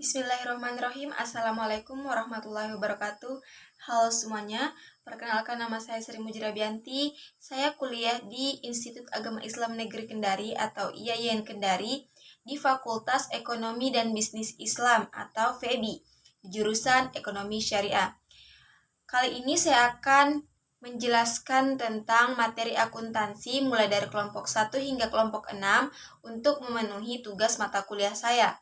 Bismillahirrahmanirrahim. Assalamualaikum warahmatullahi wabarakatuh. Halo semuanya, perkenalkan nama saya Sri Mujirabianti. Saya kuliah di Institut Agama Islam Negeri Kendari atau IAIN Kendari di Fakultas Ekonomi dan Bisnis Islam atau FEBI, jurusan Ekonomi Syariah. Kali ini saya akan menjelaskan tentang materi akuntansi mulai dari kelompok 1 hingga kelompok 6 untuk memenuhi tugas mata kuliah saya.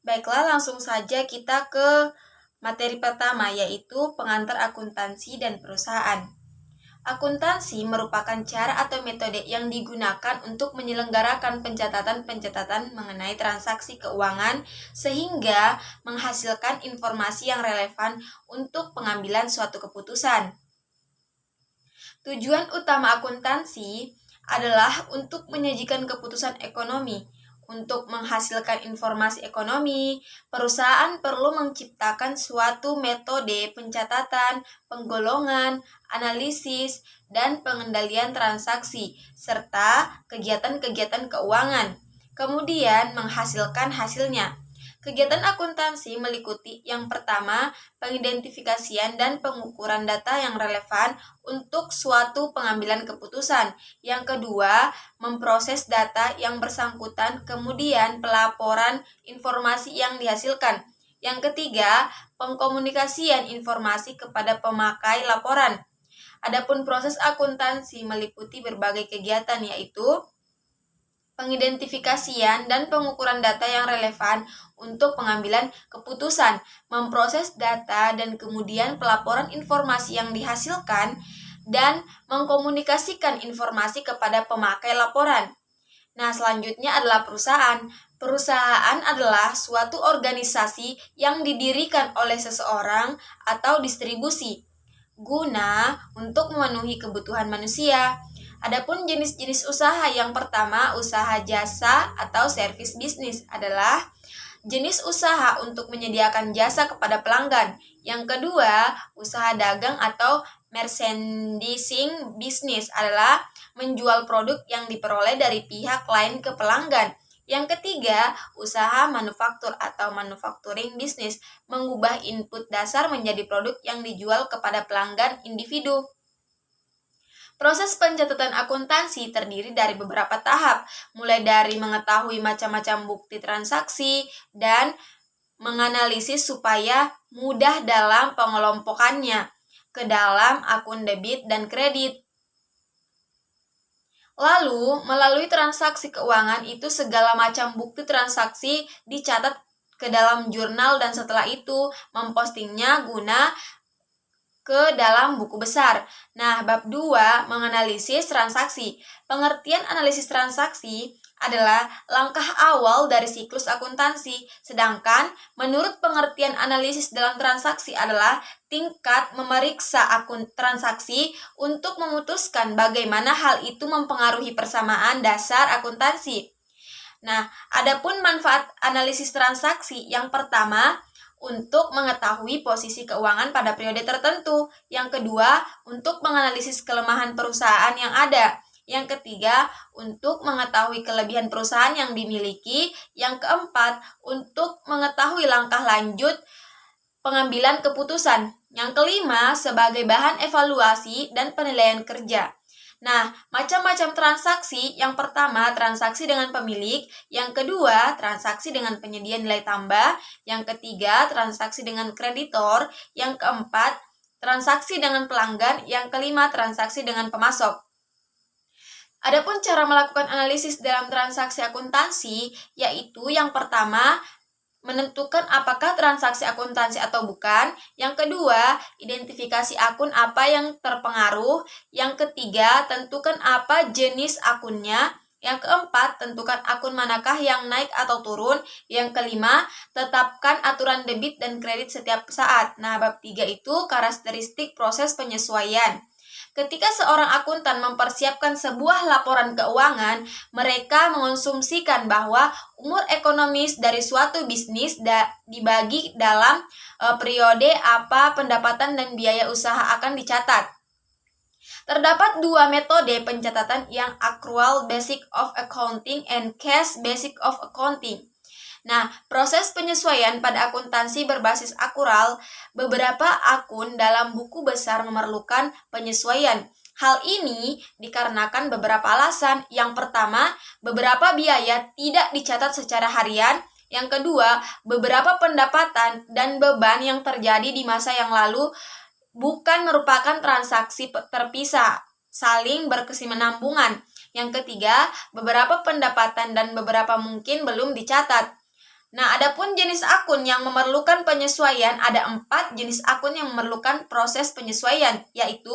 Baiklah, langsung saja kita ke materi pertama, yaitu pengantar akuntansi dan perusahaan. Akuntansi merupakan cara atau metode yang digunakan untuk menyelenggarakan pencatatan-pencatatan mengenai transaksi keuangan sehingga menghasilkan informasi yang relevan untuk pengambilan suatu keputusan. Tujuan utama akuntansi adalah untuk menyajikan keputusan ekonomi. Untuk menghasilkan informasi ekonomi, perusahaan perlu menciptakan suatu metode pencatatan, penggolongan, analisis, dan pengendalian transaksi, serta kegiatan-kegiatan keuangan, kemudian menghasilkan hasilnya. Kegiatan akuntansi meliputi yang pertama, pengidentifikasian dan pengukuran data yang relevan untuk suatu pengambilan keputusan. Yang kedua, memproses data yang bersangkutan, kemudian pelaporan informasi yang dihasilkan. Yang ketiga, pengkomunikasian informasi kepada pemakai laporan. Adapun proses akuntansi meliputi berbagai kegiatan, yaitu pengidentifikasian dan pengukuran data yang relevan untuk pengambilan keputusan, memproses data dan kemudian pelaporan informasi yang dihasilkan, dan mengkomunikasikan informasi kepada pemakai laporan. Nah, selanjutnya adalah perusahaan. Perusahaan adalah suatu organisasi yang didirikan oleh seseorang atau distribusi guna untuk memenuhi kebutuhan manusia. Adapun jenis-jenis usaha, yang pertama, usaha jasa atau service bisnis adalah jenis usaha untuk menyediakan jasa kepada pelanggan. Yang kedua, usaha dagang atau merchandising bisnis adalah menjual produk yang diperoleh dari pihak lain ke pelanggan. Yang ketiga, usaha manufaktur atau manufacturing bisnis, mengubah input dasar menjadi produk yang dijual kepada pelanggan individu. Proses pencatatan akuntansi terdiri dari beberapa tahap, mulai dari mengetahui macam-macam bukti transaksi dan menganalisis supaya mudah dalam pengelompokannya ke dalam akun debit dan kredit. Lalu, melalui transaksi keuangan itu segala macam bukti transaksi dicatat ke dalam jurnal dan setelah itu mempostingnya guna ke dalam buku besar. Nah, bab 2 menganalisis transaksi. Pengertian analisis transaksi adalah langkah awal dari siklus akuntansi, sedangkan menurut pengertian analisis dalam transaksi adalah tingkat memeriksa akun transaksi untuk memutuskan bagaimana hal itu mempengaruhi persamaan dasar akuntansi. Nah, adapun manfaat analisis transaksi, yang pertama, untuk mengetahui posisi keuangan pada periode tertentu. Yang kedua, untuk menganalisis kelemahan perusahaan yang ada. Yang ketiga, untuk mengetahui kelebihan perusahaan yang dimiliki. Yang keempat, untuk mengetahui langkah lanjut pengambilan keputusan. Yang kelima, sebagai bahan evaluasi dan penilaian kerja. Nah, macam-macam transaksi. Yang pertama, transaksi dengan pemilik. Yang kedua, transaksi dengan penyedia nilai tambah. Yang ketiga, transaksi dengan kreditor. Yang keempat, transaksi dengan pelanggan. Yang kelima, transaksi dengan pemasok. Adapun cara melakukan analisis dalam transaksi akuntansi, yaitu yang pertama, menentukan apakah transaksi akuntansi atau bukan. Yang kedua, identifikasi akun apa yang terpengaruh. Yang ketiga, tentukan apa jenis akunnya. Yang keempat, tentukan akun manakah yang naik atau turun. Yang kelima, tetapkan aturan debit dan kredit setiap saat. Nah, bab 3 itu karakteristik proses penyesuaian. Ketika seorang akuntan mempersiapkan sebuah laporan keuangan, mereka mengonsumsikan bahwa umur ekonomis dari suatu bisnis dibagi dalam periode apa pendapatan dan biaya usaha akan dicatat. Terdapat dua metode pencatatan, yang accrual basic of accounting and cash basic of accounting. Nah, proses penyesuaian pada akuntansi berbasis akural, beberapa akun dalam buku besar memerlukan penyesuaian. Hal ini dikarenakan beberapa alasan. Yang pertama, beberapa biaya tidak dicatat secara harian. Yang kedua, beberapa pendapatan dan beban yang terjadi di masa yang lalu bukan merupakan transaksi terpisah, saling berkesinambungan. Yang ketiga, beberapa pendapatan dan beberapa mungkin belum dicatat. Nah, adapun jenis akun yang memerlukan penyesuaian, ada 4 jenis akun yang memerlukan proses penyesuaian, yaitu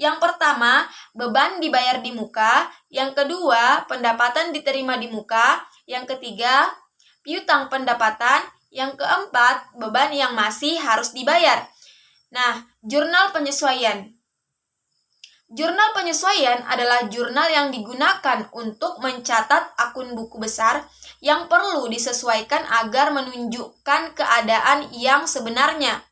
yang pertama, beban dibayar di muka, yang kedua, pendapatan diterima di muka, yang ketiga, piutang pendapatan, yang keempat, beban yang masih harus dibayar. Nah, jurnal penyesuaian. Jurnal penyesuaian adalah jurnal yang digunakan untuk mencatat akun buku besar yang perlu disesuaikan agar menunjukkan keadaan yang sebenarnya.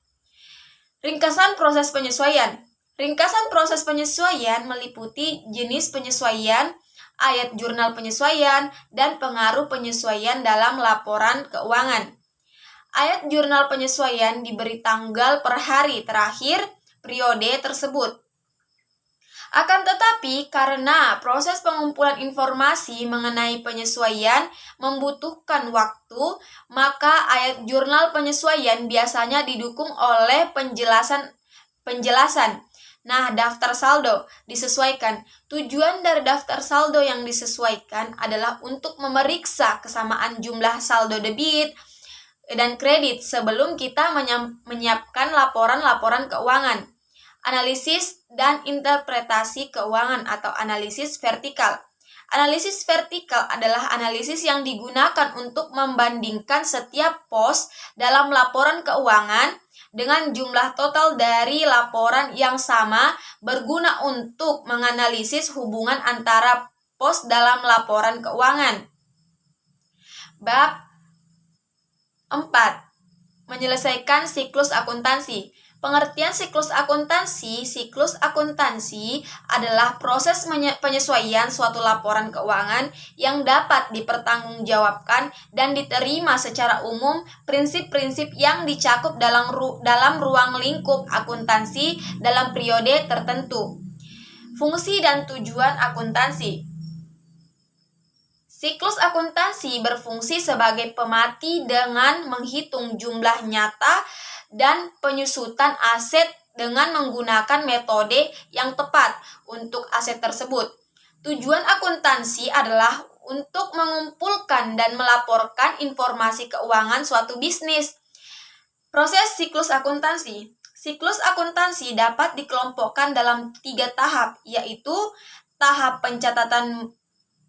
Ringkasan proses penyesuaian. Ringkasan proses penyesuaian meliputi jenis penyesuaian, ayat jurnal penyesuaian, dan pengaruh penyesuaian dalam laporan keuangan. Ayat jurnal penyesuaian diberi tanggal per hari terakhir periode tersebut. Akan tetapi, karena proses pengumpulan informasi mengenai penyesuaian membutuhkan waktu, maka ayat jurnal penyesuaian biasanya didukung oleh penjelasan. Nah, daftar saldo disesuaikan. Tujuan dari daftar saldo yang disesuaikan adalah untuk memeriksa kesamaan jumlah saldo debit dan kredit sebelum kita menyiapkan laporan-laporan keuangan. Analisis dan interpretasi keuangan atau analisis vertikal. Analisis vertikal adalah analisis yang digunakan untuk membandingkan setiap pos dalam laporan keuangan dengan jumlah total dari laporan yang sama, berguna untuk menganalisis hubungan antara pos dalam laporan keuangan. Bab 4. Menyelesaikan siklus akuntansi. Pengertian siklus akuntansi adalah proses penyesuaian suatu laporan keuangan yang dapat dipertanggungjawabkan dan diterima secara umum, prinsip-prinsip yang dicakup dalam ruang lingkup akuntansi dalam periode tertentu. Fungsi dan tujuan akuntansi. Siklus akuntansi berfungsi sebagai pemati dengan menghitung jumlah nyata dan penyusutan aset dengan menggunakan metode yang tepat untuk aset tersebut. Tujuan akuntansi adalah untuk mengumpulkan dan melaporkan informasi keuangan suatu bisnis. Proses siklus akuntansi. Siklus akuntansi dapat dikelompokkan dalam 3 tahap, yaitu tahap pencatatan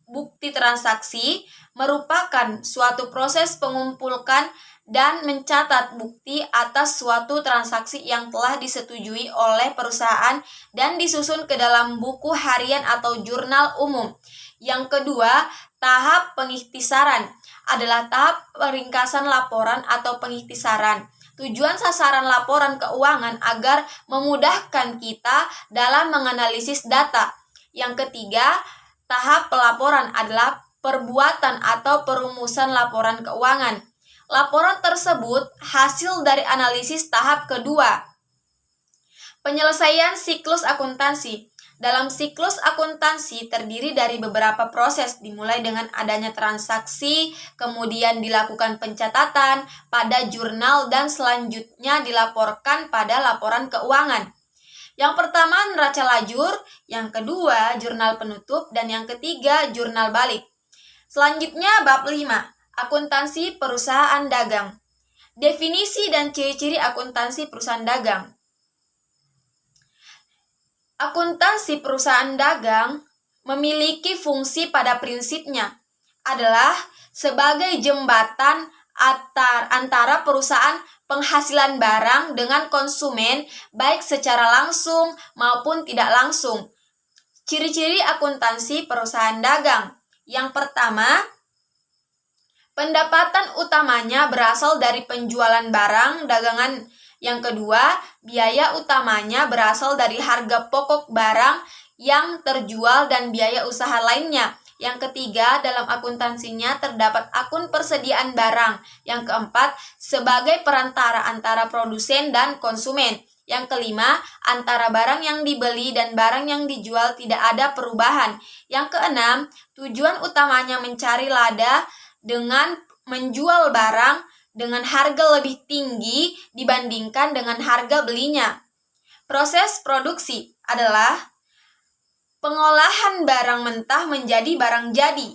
bukti transaksi merupakan suatu proses mengumpulkan dan mencatat bukti atas suatu transaksi yang telah disetujui oleh perusahaan dan disusun ke dalam buku harian atau jurnal umum. Yang kedua, tahap pengikhtisaran adalah tahap peringkasan laporan atau pengikhtisaran. Tujuan sasaran laporan keuangan agar memudahkan kita dalam menganalisis data. Yang ketiga, tahap pelaporan adalah perbuatan atau perumusan laporan keuangan. Laporan tersebut hasil dari analisis tahap kedua. Penyelesaian siklus akuntansi. Dalam siklus akuntansi terdiri dari beberapa proses, dimulai dengan adanya transaksi, kemudian dilakukan pencatatan pada jurnal dan selanjutnya dilaporkan pada laporan keuangan. Yang pertama neraca lajur, yang kedua jurnal penutup, dan yang ketiga jurnal balik. Selanjutnya bab 5, akuntansi perusahaan dagang. Definisi dan ciri-ciri akuntansi perusahaan dagang. Akuntansi perusahaan dagang memiliki fungsi pada prinsipnya adalah sebagai jembatan antara perusahaan penghasilan barang dengan konsumen, baik secara langsung maupun tidak langsung. Ciri-ciri akuntansi perusahaan dagang. Yang pertama, pendapatan utamanya berasal dari penjualan barang dagangan. Yang kedua, biaya utamanya berasal dari harga pokok barang yang terjual dan biaya usaha lainnya. Yang ketiga, dalam akuntansinya terdapat akun persediaan barang. Yang keempat, sebagai perantara antara produsen dan konsumen. Yang kelima, antara barang yang dibeli dan barang yang dijual tidak ada perubahan. Yang keenam, tujuan utamanya mencari laba dengan menjual barang dengan harga lebih tinggi dibandingkan dengan harga belinya. Proses produksi adalah pengolahan barang mentah menjadi barang jadi.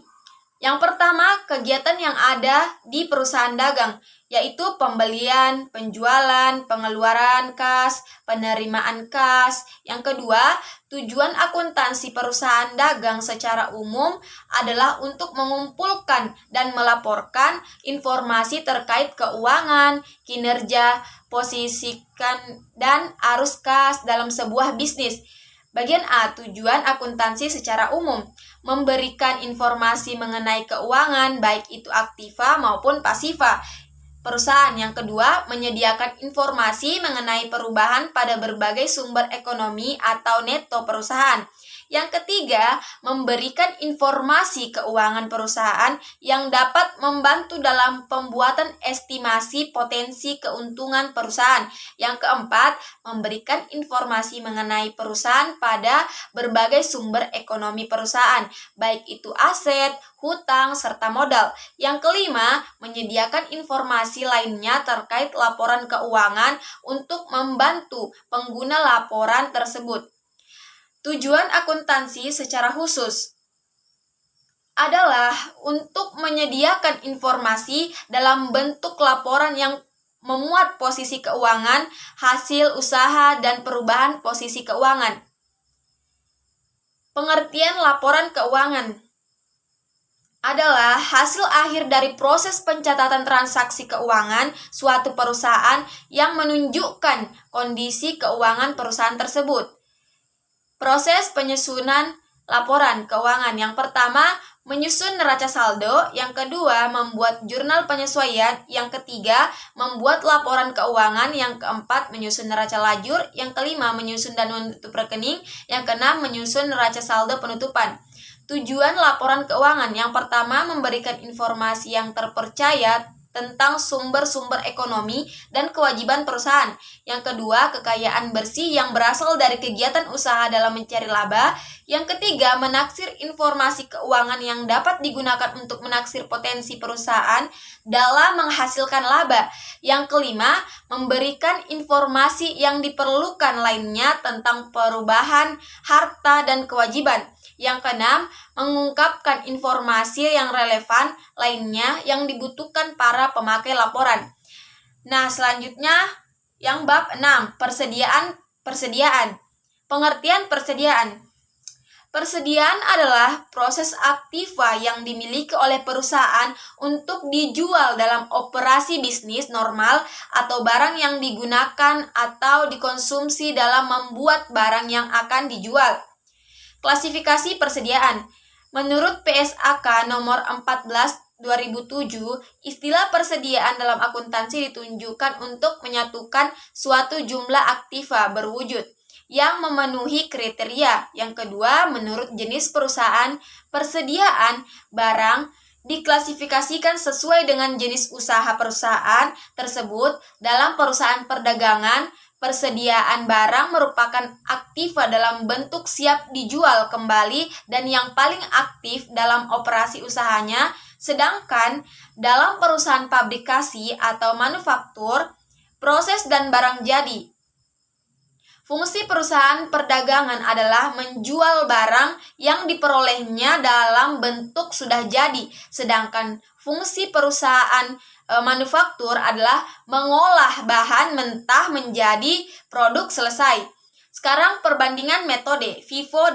Yang pertama, kegiatan yang ada di perusahaan dagang, yaitu pembelian, penjualan, pengeluaran kas, penerimaan kas. Yang kedua, tujuan akuntansi perusahaan dagang secara umum adalah untuk mengumpulkan dan melaporkan informasi terkait keuangan, kinerja, posisikan, dan arus kas dalam sebuah bisnis. Bagian A, tujuan akuntansi secara umum, memberikan informasi mengenai keuangan, baik itu aktiva maupun pasiva perusahaan. Yang kedua, menyediakan informasi mengenai perubahan pada berbagai sumber ekonomi atau neto perusahaan. Yang ketiga, memberikan informasi keuangan perusahaan yang dapat membantu dalam pembuatan estimasi potensi keuntungan perusahaan. Yang keempat, memberikan informasi mengenai perusahaan pada berbagai sumber ekonomi perusahaan, baik itu aset, hutang, serta modal. Yang kelima, menyediakan informasi lainnya terkait laporan keuangan untuk membantu pengguna laporan tersebut. Tujuan akuntansi secara khusus adalah untuk menyediakan informasi dalam bentuk laporan yang memuat posisi keuangan, hasil usaha, dan perubahan posisi keuangan. Pengertian laporan keuangan adalah hasil akhir dari proses pencatatan transaksi keuangan suatu perusahaan yang menunjukkan kondisi keuangan perusahaan tersebut. Proses penyusunan laporan keuangan. Yang pertama, menyusun neraca saldo. Yang kedua, membuat jurnal penyesuaian. Yang ketiga, membuat laporan keuangan. Yang keempat, menyusun neraca lajur. Yang kelima, menyusun dan menutup rekening. Yang keenam, menyusun neraca saldo penutupan. Tujuan laporan keuangan. Yang pertama, memberikan informasi yang terpercaya tentang sumber-sumber ekonomi dan kewajiban perusahaan. Yang kedua, kekayaan bersih yang berasal dari kegiatan usaha dalam mencari laba. Yang ketiga, menaksir informasi keuangan yang dapat digunakan untuk menaksir potensi perusahaan dalam menghasilkan laba. Yang kelima, memberikan informasi yang diperlukan lainnya tentang perubahan harta dan kewajiban. Yang keenam, mengungkapkan informasi yang relevan lainnya yang dibutuhkan para pemakai laporan. Nah, selanjutnya yang bab 6, persediaan. Pengertian persediaan. Persediaan adalah proses aktiva yang dimiliki oleh perusahaan untuk dijual dalam operasi bisnis normal atau barang yang digunakan atau dikonsumsi dalam membuat barang yang akan dijual. Klasifikasi persediaan. Menurut PSAK nomor 14/2007, istilah persediaan dalam akuntansi ditunjukkan untuk menyatukan suatu jumlah aktiva berwujud yang memenuhi kriteria. Yang kedua, menurut jenis perusahaan, persediaan barang diklasifikasikan sesuai dengan jenis usaha perusahaan tersebut. Dalam perusahaan perdagangan, persediaan barang merupakan aktiva dalam bentuk siap dijual kembali dan yang paling aktif dalam operasi usahanya, sedangkan dalam perusahaan pabrikasi atau manufaktur, proses dan barang jadi. Fungsi perusahaan perdagangan adalah menjual barang yang diperolehnya dalam bentuk sudah jadi, sedangkan fungsi perusahaan manufaktur adalah mengolah bahan mentah menjadi produk selesai. Sekarang perbandingan metode FIFO,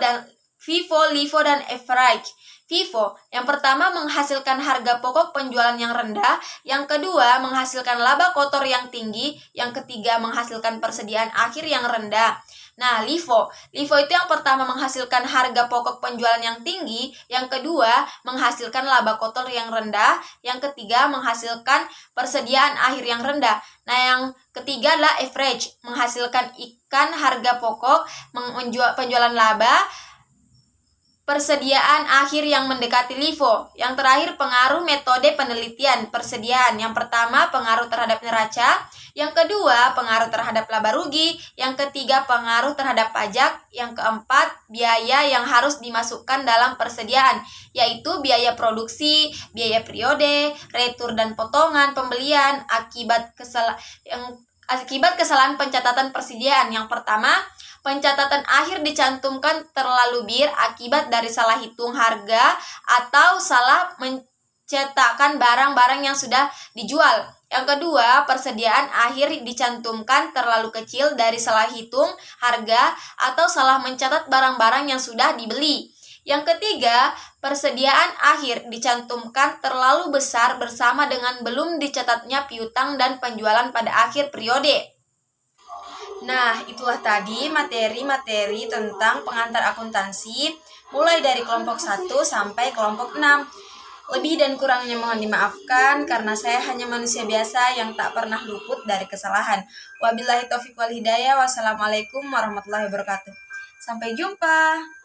LIFO, dan average. FIFO, yang pertama menghasilkan harga pokok penjualan yang rendah, yang kedua menghasilkan laba kotor yang tinggi, yang ketiga menghasilkan persediaan akhir yang rendah. Nah, LIFO itu yang pertama menghasilkan harga pokok penjualan yang tinggi, yang kedua menghasilkan laba kotor yang rendah, yang ketiga menghasilkan persediaan akhir yang rendah. Nah, yang ketiga adalah average, menghasilkan ikan harga pokok, penjualan laba, persediaan akhir yang mendekati LIFO. Yang terakhir, pengaruh metode penelitian persediaan. Yang pertama, pengaruh terhadap neraca. Yang kedua, pengaruh terhadap laba rugi. Yang ketiga, pengaruh terhadap pajak. Yang keempat, biaya yang harus dimasukkan dalam persediaan, yaitu biaya produksi, biaya periode, retur dan potongan pembelian akibat kesalahan pencatatan persediaan. Yang pertama, pencatatan akhir dicantumkan terlalu bir akibat dari salah hitung harga atau salah mencetakkan barang-barang yang sudah dijual. Yang kedua, persediaan akhir dicantumkan terlalu kecil dari salah hitung harga atau salah mencatat barang-barang yang sudah dibeli. Yang ketiga, persediaan akhir dicantumkan terlalu besar bersama dengan belum dicatatnya piutang dan penjualan pada akhir periode. Nah, itulah tadi materi-materi tentang pengantar akuntansi mulai dari kelompok 1 sampai kelompok 6. Lebih dan kurangnya mohon dimaafkan karena saya hanya manusia biasa yang tak pernah luput dari kesalahan. Wabillahi taufiq wal hidayah. Wassalamualaikum warahmatullahi wabarakatuh. Sampai jumpa.